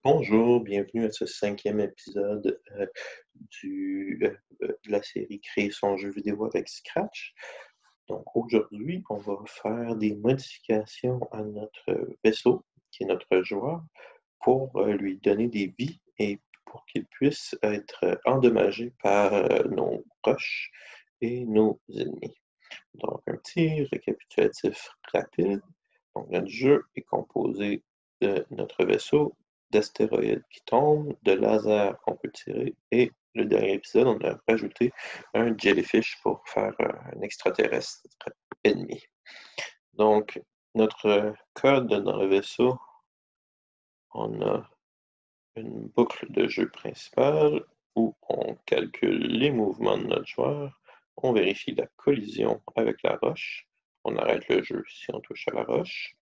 Bonjour, bienvenue à ce 5e épisode de la série Créer son jeu vidéo avec Scratch. Donc aujourd'hui, on va faire des modifications à notre vaisseau, qui est notre joueur, pour lui donner des vies et pour qu'il puisse être endommagé par nos roches et nos ennemis. Donc un petit récapitulatif rapide. Donc, notre jeu est composé de notre vaisseau, d'astéroïdes qui tombent, de lasers qu'on peut tirer, et le dernier épisode, on a rajouté un jellyfish pour faire un extraterrestre ennemi. Donc, notre code dans le vaisseau, on a une boucle de jeu principale où on calcule les mouvements de notre joueur, on vérifie la collision avec la roche, on arrête le jeu si on touche à la roche.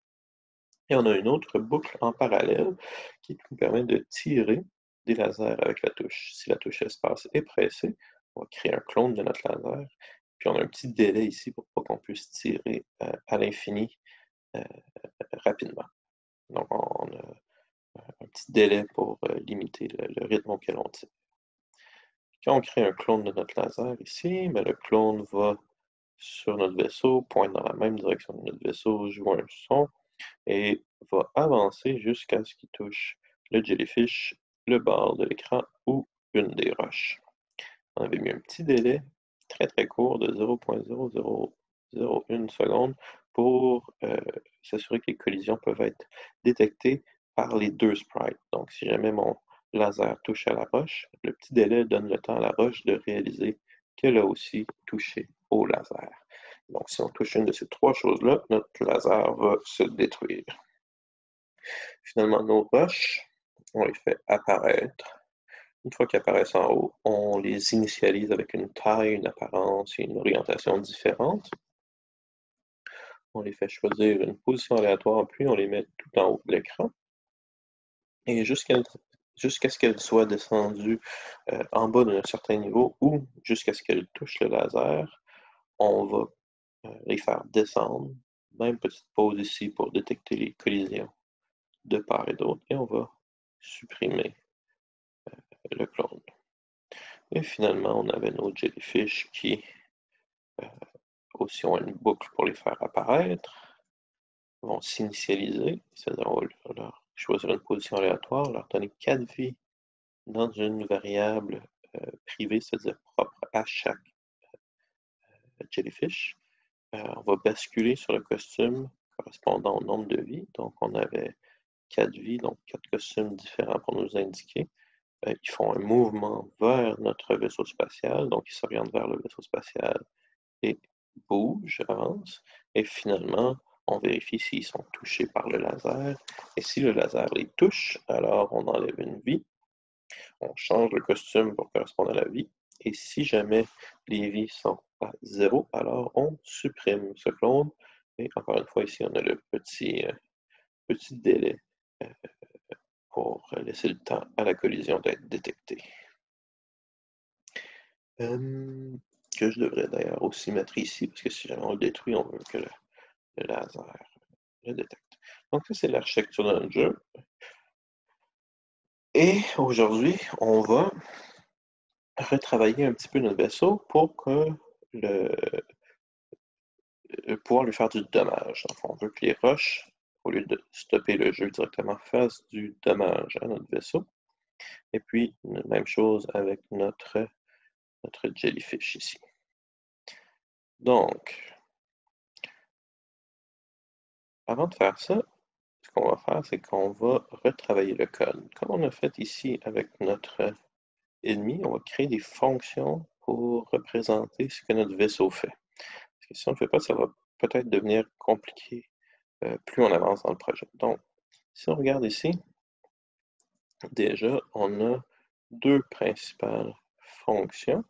Et on a une autre boucle en parallèle qui nous permet de tirer des lasers avec la touche. Si la touche espace est pressée, on va créer un clone de notre laser. Puis on a un petit délai ici pour pas qu'on puisse tirer à l'infini euh, rapidement. Donc on a un petit délai pour limiter le rythme auquel on tire. Quand on crée un clone de notre laser ici, ben, le clone va sur notre vaisseau, pointe dans la même direction de notre vaisseau, joue un son, et va avancer jusqu'à ce qu'il touche le jellyfish, le bord de l'écran ou une des roches. On avait mis un petit délai très très court de 0.0001 seconde pour s'assurer que les collisions peuvent être détectées par les deux sprites. Donc si jamais mon laser touche à la roche, le petit délai donne le temps à la roche de réaliser qu'elle a aussi touché au laser. Donc si on touche une de ces trois choses-là, notre laser va se détruire. Finalement, nos roches, on les fait apparaître. Une fois qu'ils apparaissent en haut, on les initialise avec une taille, une apparence et une orientation différentes. On les fait choisir une position aléatoire, puis on les met tout en haut de l'écran. Et jusqu'à ce qu'elles soient descendues en bas d'un certain niveau ou jusqu'à ce qu'elles touchent le laser, on va les faire descendre. Même petite pause ici pour détecter les collisions de part et d'autre. Et on va supprimer le clone. Et finalement, on avait nos jellyfish qui euh, aussi ont une boucle pour les faire apparaître, vont s'initialiser, c'est-à-dire on va leur choisir une position aléatoire, leur donner 4 vies dans une variable privée, c'est-à-dire propre à chaque jellyfish. On va basculer sur le costume correspondant au nombre de vies. Donc on avait 4 vies, donc 4 costumes différents pour nous indiquer. Ils font un mouvement vers notre vaisseau spatial, donc ils s'orientent vers le vaisseau spatial et bougent, avancent. Et finalement, on vérifie s'ils sont touchés par le laser. Et si le laser les touche, alors on enlève une vie. On change le costume pour correspondre à la vie. Et si jamais les vies sont à 0, alors on supprime ce clone. Et encore une fois, ici, on a le petit délai euh, pour laisser le temps à la collision d'être détectée. Que je devrais d'ailleurs aussi mettre ici, parce que si jamais on le détruit, on veut que le laser le détecte. Donc ça, c'est l'architecture dans le jeu. Et aujourd'hui, on va retravailler un petit peu notre vaisseau pour que le, pouvoir lui faire du dommage. Donc, on veut que les roches, au lieu de stopper le jeu directement, fassent du dommage à notre vaisseau. Et puis, même chose avec notre jellyfish ici. Donc, avant de faire ça, ce qu'on va faire, c'est qu'on va retravailler le code. Comme on a fait ici avec notre ennemi, on va créer des fonctions pour représenter ce que notre vaisseau fait. Parce que si on ne le fait pas, ça va peut-être devenir compliqué plus on avance dans le projet. Donc, si on regarde ici, déjà, on a deux principales fonctions.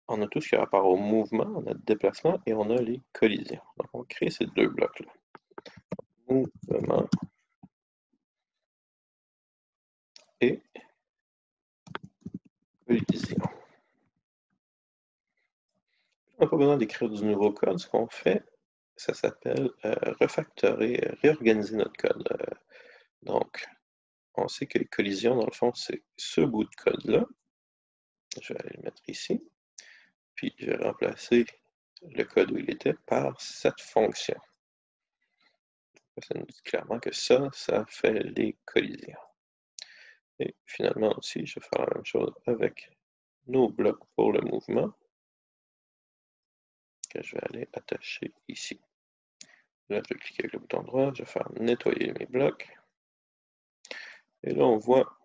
On a tout ce qui a rapport au mouvement, on a le déplacement et on a les collisions. Donc, on crée ces deux blocs-là. Mouvement et collision. On n'a pas besoin d'écrire du nouveau code. Ce qu'on fait, ça s'appelle refactorer, réorganiser notre code. Donc, on sait que les collisions, dans le fond, c'est ce bout de code-là. Je vais aller le mettre ici. Puis, je vais remplacer le code où il était par cette fonction. Ça nous dit clairement que ça fait les collisions. Et finalement aussi, je vais faire la même chose avec nos blocs pour le mouvement, que je vais aller attacher ici. Là, je vais cliquer avec le bouton droit, je vais faire nettoyer mes blocs. Et là, on voit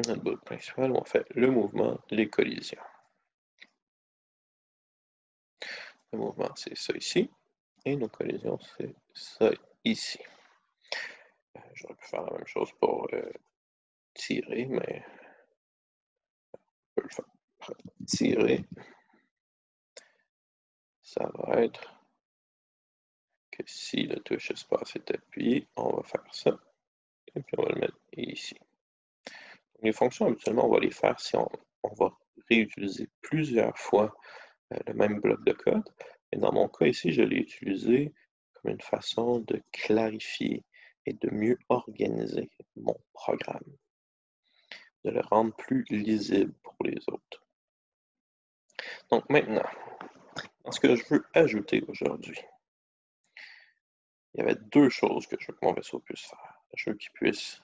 notre bloc principal où on fait le mouvement, les collisions. Le mouvement, c'est ça ici. Et nos collisions, c'est ça ici. J'aurais pu faire la même chose pour tirer, mais je peux le faire. Tirer, ça va être que si la touche espace est appuyée, on va faire ça. Et puis on va le mettre ici. Les fonctions, habituellement, on va les faire si on va réutiliser plusieurs fois le même bloc de code. Et dans mon cas ici, je l'ai utilisé comme une façon de clarifier et de mieux organiser mon programme, de le rendre plus lisible pour les autres. Donc maintenant, ce que je veux ajouter aujourd'hui, il y avait deux choses que je veux que mon vaisseau puisse faire. Je veux qu'il puisse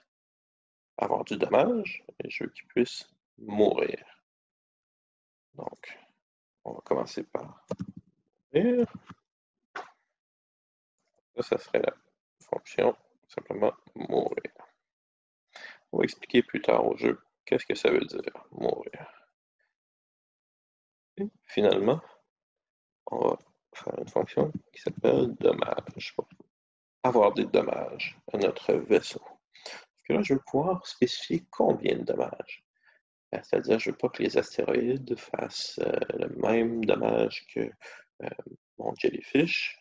avoir du dommage et je veux qu'il puisse mourir. Donc, on va commencer par mourir. Ça serait la fonction simplement mourir. On va expliquer plus tard au jeu qu'est-ce que ça veut dire mourir. Et finalement, on va faire une fonction qui s'appelle dommage pour avoir des dommages à notre vaisseau. Parce que là, je veux pouvoir spécifier combien de dommages. C'est-à-dire, je ne veux pas que les astéroïdes fassent le même dommage que mon jellyfish,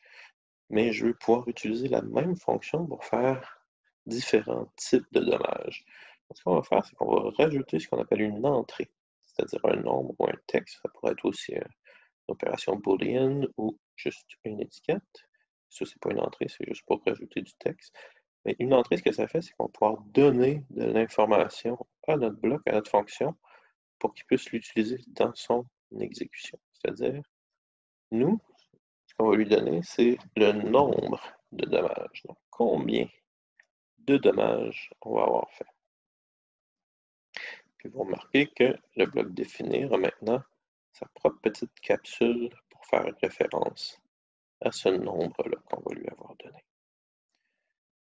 mais je veux pouvoir utiliser la même fonction pour faire différents types de dommages. Ce qu'on va faire, c'est qu'on va rajouter ce qu'on appelle une entrée, c'est-à-dire un nombre ou un texte. Ça pourrait être aussi une opération booléenne ou juste une étiquette. Ça, c'est pas une entrée, c'est juste pour rajouter du texte. Mais une entrée, ce que ça fait, c'est qu'on va pouvoir donner de l'information à notre bloc, à notre fonction, pour qu'il puisse l'utiliser dans son exécution. C'est-à-dire, nous, ce qu'on va lui donner, c'est le nombre de dommages. Donc, combien de dommages on va avoir fait. Puis vous remarquez que le bloc définir a maintenant sa propre petite capsule pour faire référence à ce nombre-là qu'on va lui avoir donné.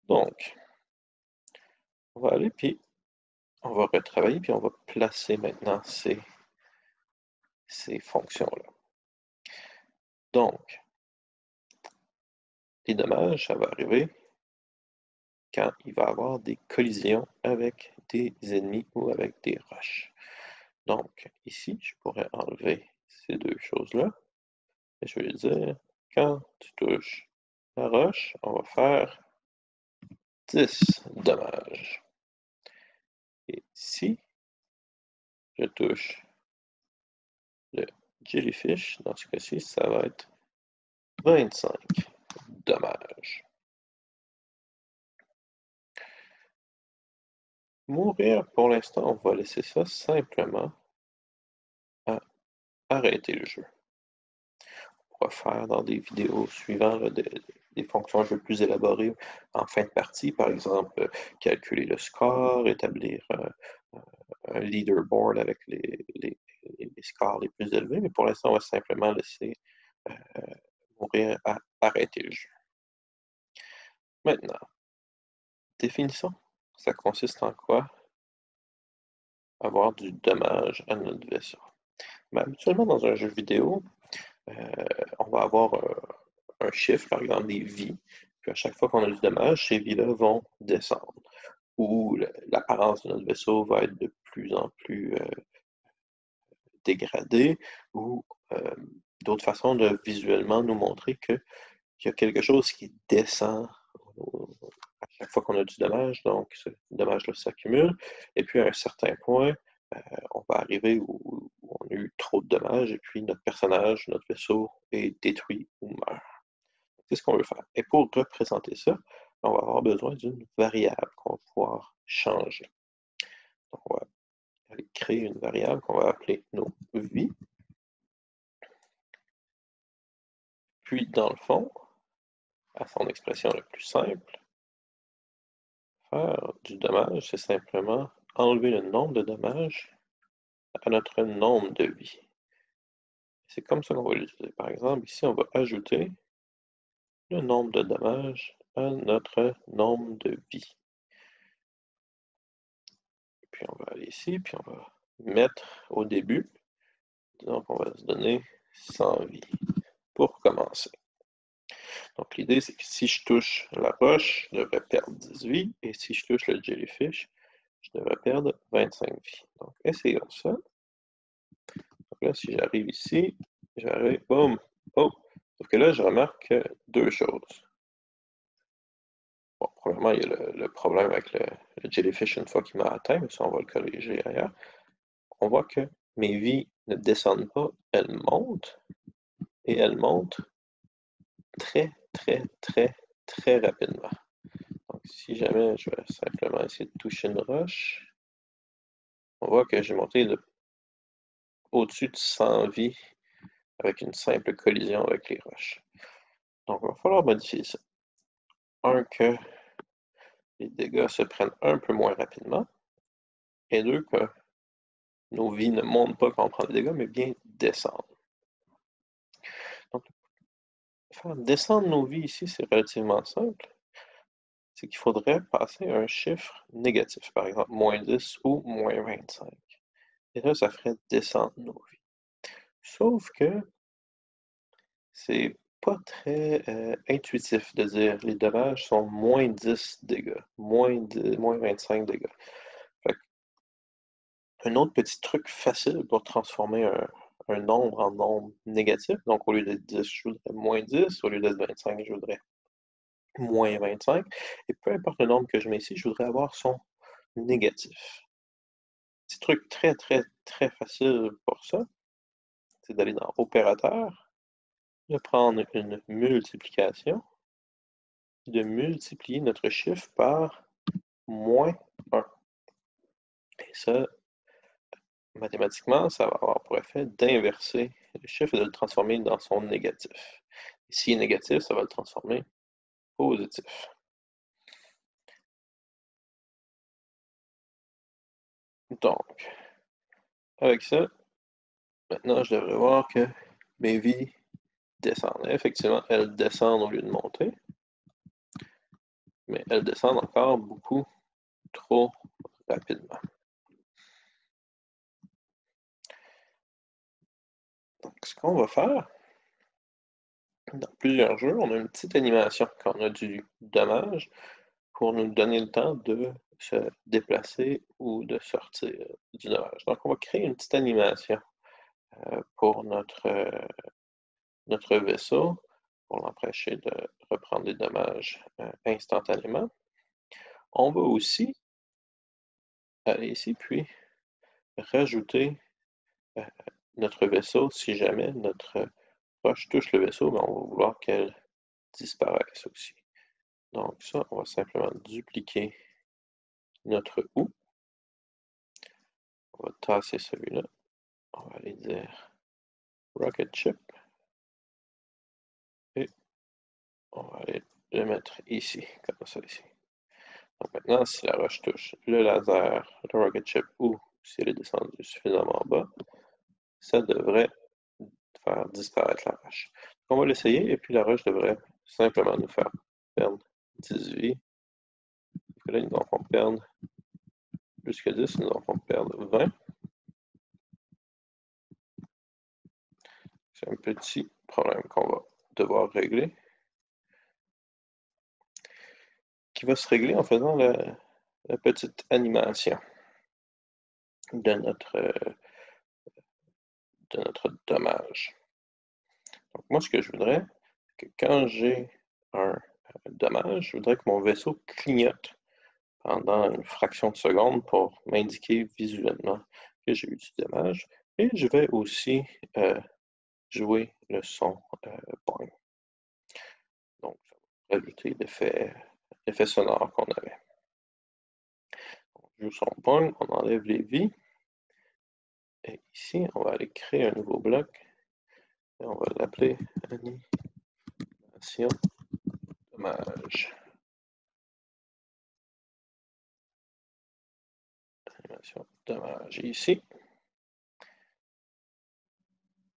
Donc, on va aller, puis on va retravailler, puis on va placer maintenant ces fonctions-là. Donc, les dommages, ça va arriver quand il va y avoir des collisions avec des ennemis ou avec des roches. Donc, ici, je pourrais enlever ces deux choses-là. Et je vais dire, quand tu touches la roche, on va faire 10 dommages. Et si je touche le jellyfish, dans ce cas-ci, ça va être 25 dommages. Mourir, pour l'instant, on va laisser ça simplement à arrêter le jeu. On va faire dans des vidéos suivantes des fonctions un peu plus élaborées en fin de partie, par exemple, calculer le score, établir un leaderboard avec les scores les plus élevés, mais pour l'instant, on va simplement laisser mourir à arrêter le jeu. Maintenant, définissons. Ça consiste en quoi? Avoir du dommage à notre vaisseau. Mais habituellement, dans un jeu vidéo, on va avoir un chiffre, par exemple des vies, puis à chaque fois qu'on a du dommage, ces vies-là vont descendre. Ou l'apparence de notre vaisseau va être de plus en plus dégradée, ou d'autres façons de visuellement nous montrer qu'il y a quelque chose qui descend à chaque fois qu'on a du dommage, donc ce dommage-là s'accumule, et puis à un certain point, on va arriver où on a eu trop de dommages, et puis notre personnage, notre vaisseau est détruit ou meurt. c'est ce qu'on veut faire. Et pour représenter ça, on va avoir besoin d'une variable qu'on va pouvoir changer. Donc, on va aller créer une variable qu'on va appeler nos vies. Puis, dans le fond, à son expression la plus simple, faire du dommage, c'est simplement enlever le nombre de dommages à notre nombre de vies. C'est comme ça qu'on va l'utiliser. Par exemple, ici, on va ajouter le nombre de dommages à notre nombre de vies. Puis on va aller ici, puis on va mettre au début, disons qu'on va se donner 100 vies pour commencer. Donc l'idée, c'est que si je touche la roche, je devrais perdre 10 vies, et si je touche le jellyfish, je devrais perdre 25 vies. Donc essayons ça. Donc là, si j'arrive ici, j'arrive, boum, oh! Sauf que là, je remarque deux choses. Bon, premièrement, il y a le problème avec le jellyfish une fois qu'il m'a atteint, mais ça, on va le corriger ailleurs. On voit que mes vies ne descendent pas, elles montent, et elles montent très, très, très, très rapidement. Donc, si jamais je vais simplement essayer de toucher une roche, on voit que j'ai monté au-dessus de 100 vies avec une simple collision avec les roches. Donc, il va falloir modifier ça. Un, que les dégâts se prennent un peu moins rapidement, et deux, que nos vies ne montent pas quand on prend des dégâts, mais bien descendent. Donc, faire descendre nos vies ici, c'est relativement simple. C'est qu'il faudrait passer à un chiffre négatif, par exemple moins 10 ou moins 25. Et là, ça ferait descendre nos vies. Sauf que c'est pas très intuitif de dire les dommages sont moins 10 dégâts, moins 25 dégâts. Fait un autre petit truc facile pour transformer un nombre en nombre négatif, donc au lieu d'être 10, je voudrais moins 10, au lieu d'être 25, je voudrais moins 25, et peu importe le nombre que je mets ici, je voudrais avoir son négatif. Petit truc très, très, très facile pour ça, c'est d'aller dans Opérateur, de prendre une multiplication, de multiplier notre chiffre par moins 1. Et ça, mathématiquement, ça va avoir pour effet d'inverser le chiffre et de le transformer dans son négatif. Et s'il est négatif, ça va le transformer positif. Donc, avec ça, maintenant, je devrais voir que mes vies descendent. Effectivement, elles descendent au lieu de monter, mais elles descendent encore beaucoup trop rapidement. Donc, ce qu'on va faire, dans plusieurs jeux, on a une petite animation quand on a du dommage pour nous donner le temps de se déplacer ou de sortir du dommage. Donc, on va créer une petite animation pour notre vaisseau pour l'empêcher de reprendre des dommages instantanément. On va aussi aller ici, puis rajouter notre vaisseau si jamais notre roche touche le vaisseau, ben on va vouloir qu'elle disparaisse aussi. Donc ça, on va simplement dupliquer notre OU. On va tasser celui-là. On va aller dire Rocket Ship. Et on va aller le mettre ici, comme ça ici. Donc maintenant, si la roche touche le laser, le Rocket Ship, ou si elle est descendue suffisamment bas, ça devrait faire disparaître la roche. Donc on va l'essayer, et puis la roche devrait simplement nous faire perdre 10 vies. Parce que là, ils nous en font perdre plus que 10, ils nous en font perdre 20. C'est un petit problème qu'on va devoir régler, qui va se régler en faisant la petite animation de notre dommage. Donc moi, ce que je voudrais, c'est que quand j'ai un dommage, je voudrais que mon vaisseau clignote pendant une fraction de seconde pour m'indiquer visuellement que j'ai eu du dommage. Et je vais aussi jouer le son boing. Donc ajouter l'effet sonore qu'on avait. On joue son point, on enlève les vies. Et ici, on va aller créer un nouveau bloc. Et on va l'appeler animation dommage. Animation dommage. Et ici,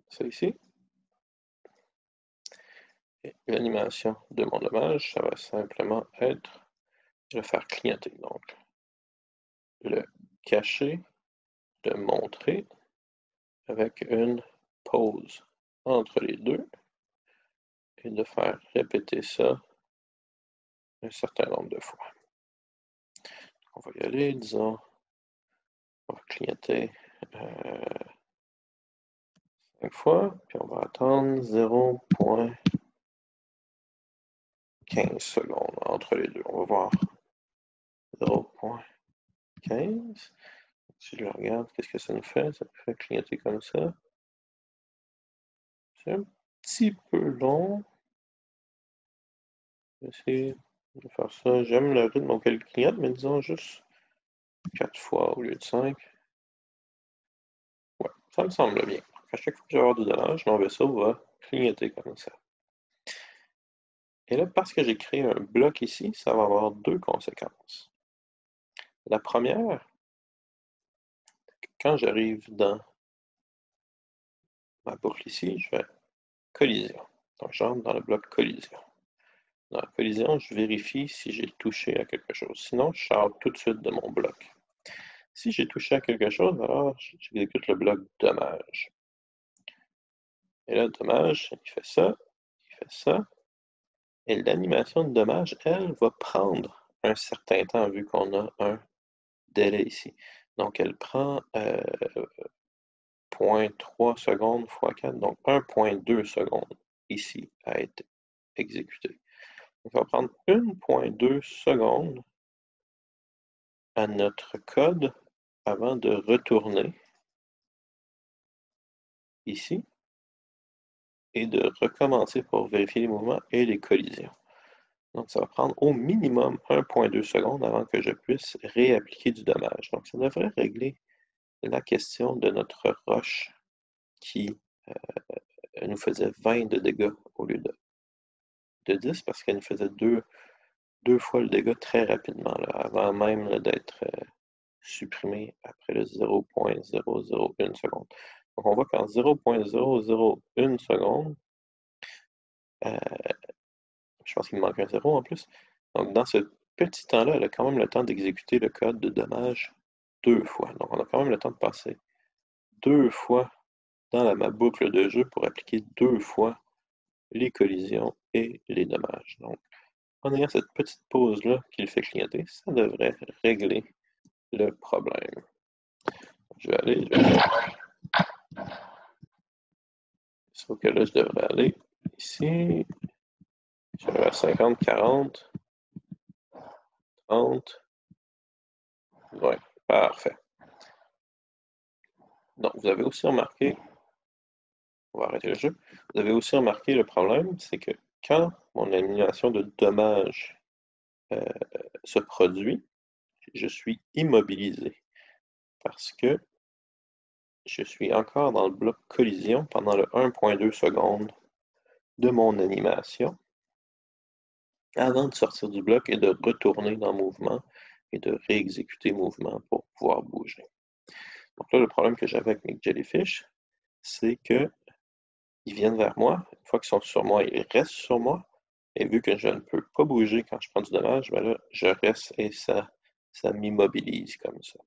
ça ici. Et l'animation de mon dommage, ça va simplement être le faire clignoter. Donc, le cacher, le montrer avec une pause entre les deux et de faire répéter ça un certain nombre de fois. On va y aller, disons, on va clignoter 5 fois, puis on va attendre 0,15 secondes entre les deux. On va voir 0,15. Si je le regarde, qu'est-ce que ça nous fait? Ça nous fait clignoter comme ça. C'est un petit peu long. Je vais essayer de faire ça. J'aime le rythme auquel il clignote, mais disons juste 4 fois au lieu de 5. Ouais, ça me semble bien. À chaque fois que je vais avoir du dommage, mon vaisseau va clignoter comme ça. Et là, parce que j'ai créé un bloc ici, ça va avoir deux conséquences. La première, quand j'arrive dans ma boucle ici, je fais collision. Donc, j'entre dans le bloc collision. Dans la collision, je vérifie si j'ai touché à quelque chose. Sinon, je sors tout de suite de mon bloc. Si j'ai touché à quelque chose, alors j'exécute le bloc dommage. Et là, dommage, il fait ça, il fait ça. Et l'animation de dommage, elle, va prendre un certain temps vu qu'on a un délai ici. Donc, elle prend 0,3 secondes x 4, donc 1,2 secondes ici à être exécutée. Donc, on va prendre 1,2 secondes à notre code avant de retourner ici et de recommencer pour vérifier les mouvements et les collisions. Donc, ça va prendre au minimum 1,2 secondes avant que je puisse réappliquer du dommage. Donc, ça devrait régler la question de notre roche qui nous faisait 20 de dégâts au lieu de 10 parce qu'elle nous faisait deux fois le dégât très rapidement, là, avant même d'être supprimé après le 0,001 seconde. Donc, on voit qu'en 0,001 seconde, je pense qu'il me manque un 0 en plus. Donc, dans ce petit temps-là, elle a quand même le temps d'exécuter le code de dommage deux fois. Donc, on a quand même le temps de passer deux fois dans ma boucle de jeu pour appliquer deux fois les collisions et les dommages. Donc, en ayant cette petite pause-là qui le fait clignoter, ça devrait régler le problème. Je vais aller, sauf que là, je devrais aller ici. Je vais à 50, 40, 30. Ouais, parfait. Donc, vous avez aussi remarqué, on va arrêter le jeu, vous avez aussi remarqué le problème, c'est que quand mon animation de dommage se produit, je suis immobilisé parce que je suis encore dans le bloc collision pendant le 1,2 secondes de mon animation avant de sortir du bloc et de retourner dans le mouvement et de réexécuter le mouvement pour pouvoir bouger. Donc là, le problème que j'avais avec mes jellyfish, c'est qu'ils viennent vers moi. Une fois qu'ils sont sur moi, ils restent sur moi. Et vu que je ne peux pas bouger quand je prends du dommage, ben là, je reste et ça m'immobilise comme ça.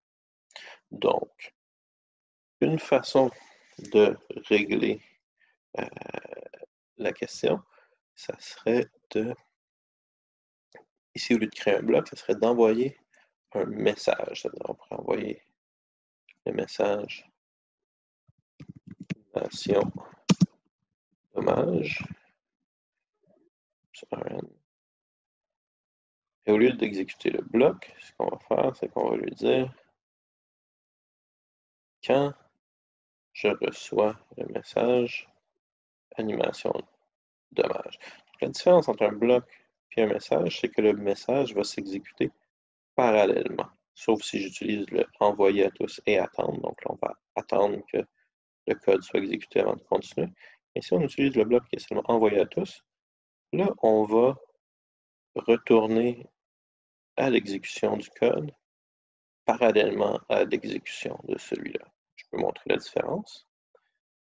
Donc, une façon de régler la question, ça serait de, ici au lieu de créer un bloc, ça serait d'envoyer un message. C'est-à-dire, on pourrait envoyer le message nation dommage. Et au lieu d'exécuter le bloc, ce qu'on va faire, c'est qu'on va lui dire quand je reçois le message animation dommage. Donc, la différence entre un bloc puis un message, c'est que le message va s'exécuter parallèlement, sauf si j'utilise le envoyer à tous et attendre. Donc là, on va attendre que le code soit exécuté avant de continuer. Et si on utilise le bloc qui est seulement envoyer à tous, là, on va retourner à l'exécution du code parallèlement à l'exécution de celui-là. Je peux montrer la différence.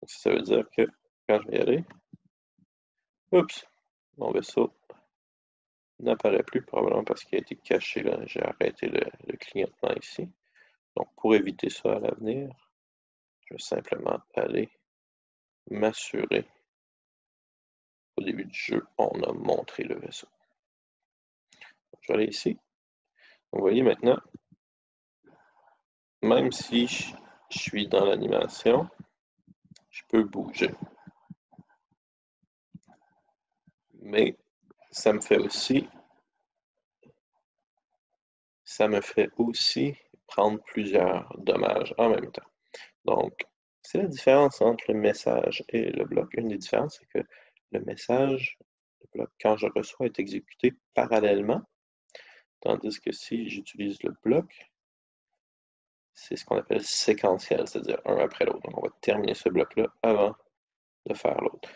Donc, ça veut dire que quand je vais y aller, oups, mon vaisseau n'apparaît plus, probablement parce qu'il a été caché là. J'ai arrêté le clignotement ici. Donc, pour éviter ça à l'avenir, je vais simplement aller m'assurer qu'au début du jeu, on a montré le vaisseau. Donc, je vais aller ici. Vous voyez maintenant, même si je suis dans l'animation, je peux bouger. Mais ça me fait aussi prendre plusieurs dommages en même temps. Donc, c'est la différence entre le message et le bloc. Une des différences, c'est que le message, le bloc, quand je reçois, est exécuté parallèlement, tandis que si j'utilise le bloc, c'est ce qu'on appelle séquentiel, c'est-à-dire un après l'autre. Donc, on va terminer ce bloc-là avant de faire l'autre.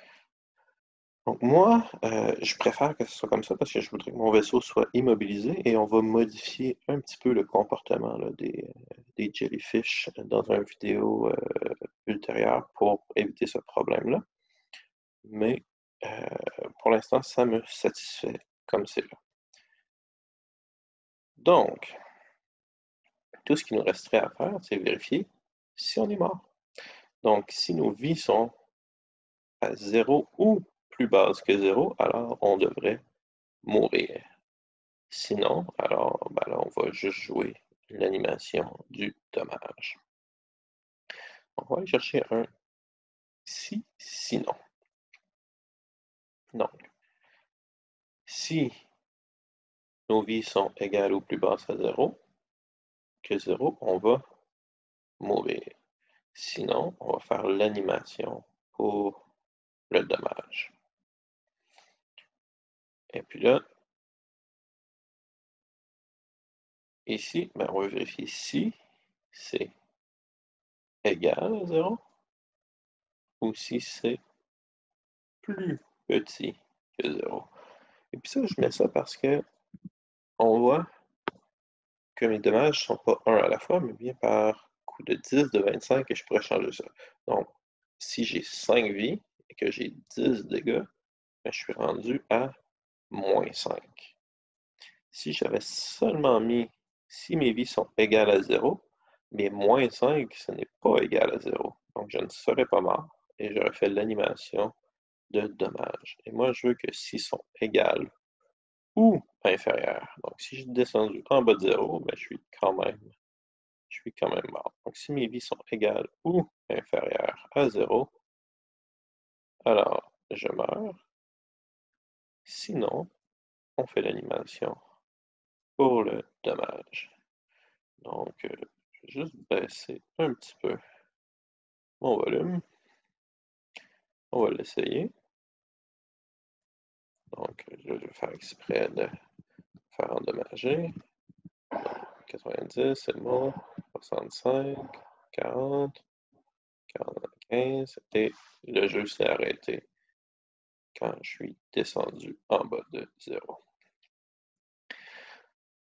Donc moi, je préfère que ce soit comme ça parce que je voudrais que mon vaisseau soit immobilisé et on va modifier un petit peu le comportement là, des jellyfish dans une vidéo ultérieure pour éviter ce problème-là. Mais pour l'instant, ça me satisfait comme c'est là. Donc, tout ce qui nous resterait à faire, c'est vérifier si on est mort. Donc, si nos vies sont à 0 ou plus basses que 0, alors on devrait mourir. Sinon, alors ben là, on va juste jouer l'animation du dommage. On va aller chercher un sinon. Donc, si nos vies sont égales ou plus basses à 0, que 0, on va mourir. Sinon, on va faire l'animation pour le dommage. Et puis là, ici, ben, on va vérifier si c'est égal à 0 ou si c'est plus petit que 0. Et puis ça, je mets ça parce que on voit que mes dommages ne sont pas 1 à la fois, mais bien par coup de 10, de 25, et je pourrais changer ça. Donc, si j'ai 5 vies et que j'ai 10 dégâts, ben, je suis rendu à moins 5. Si j'avais seulement mis, si mes vies sont égales à 0, mais moins 5, ce n'est pas égal à 0. Donc, je ne serais pas mort et j'aurais fait l'animation de dommages. Et moi, je veux que s'ils sont égales ou inférieurs. Donc, si je suis descendu en bas de 0, ben, je suis quand même mort. Donc, si mes vies sont égales ou inférieures à 0, alors je meurs. Sinon, on fait l'animation pour le dommage. Donc, je vais juste baisser un petit peu mon volume. On va l'essayer. Donc, là, je vais faire exprès de faire endommager. Donc, 90, c'est bon. 65, 40, 45, et le jeu s'est arrêté quand je suis descendu en bas de 0.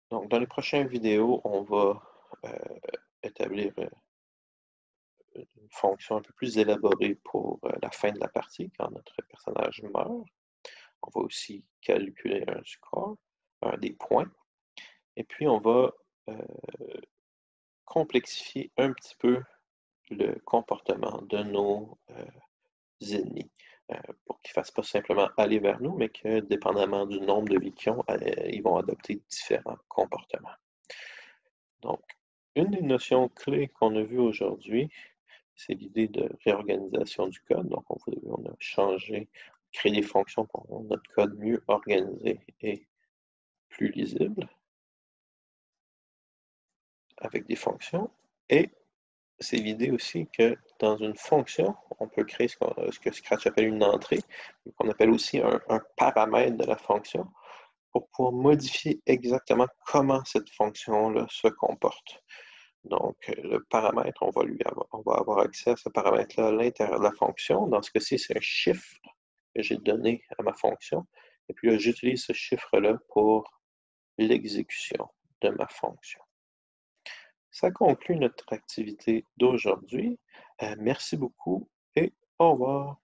Donc, dans les prochaines vidéos, on va établir une fonction un peu plus élaborée pour la fin de la partie, quand notre personnage meurt. On va aussi calculer un score, des points. Et puis, on va complexifier un petit peu le comportement de nos ennemis pour qu'ils ne fassent pas simplement aller vers nous, mais que, dépendamment du nombre de vies qu'ils ont, ils vont adopter différents comportements. Donc, une des notions clés qu'on a vues aujourd'hui, c'est l'idée de réorganisation du code. Donc, on a changé, créé des fonctions pour rendre notre code mieux organisé et plus lisible avec des fonctions. Et c'est l'idée aussi que dans une fonction, on peut créer ce que Scratch appelle une entrée, qu'on appelle aussi un paramètre de la fonction, pour pouvoir modifier exactement comment cette fonction-là se comporte. Donc, le paramètre, on va avoir accès à ce paramètre-là à l'intérieur de la fonction. Dans ce cas-ci, c'est un chiffre que j'ai donné à ma fonction. Et puis là, j'utilise ce chiffre-là pour l'exécution de ma fonction. Ça conclut notre activité d'aujourd'hui. Merci beaucoup et au revoir.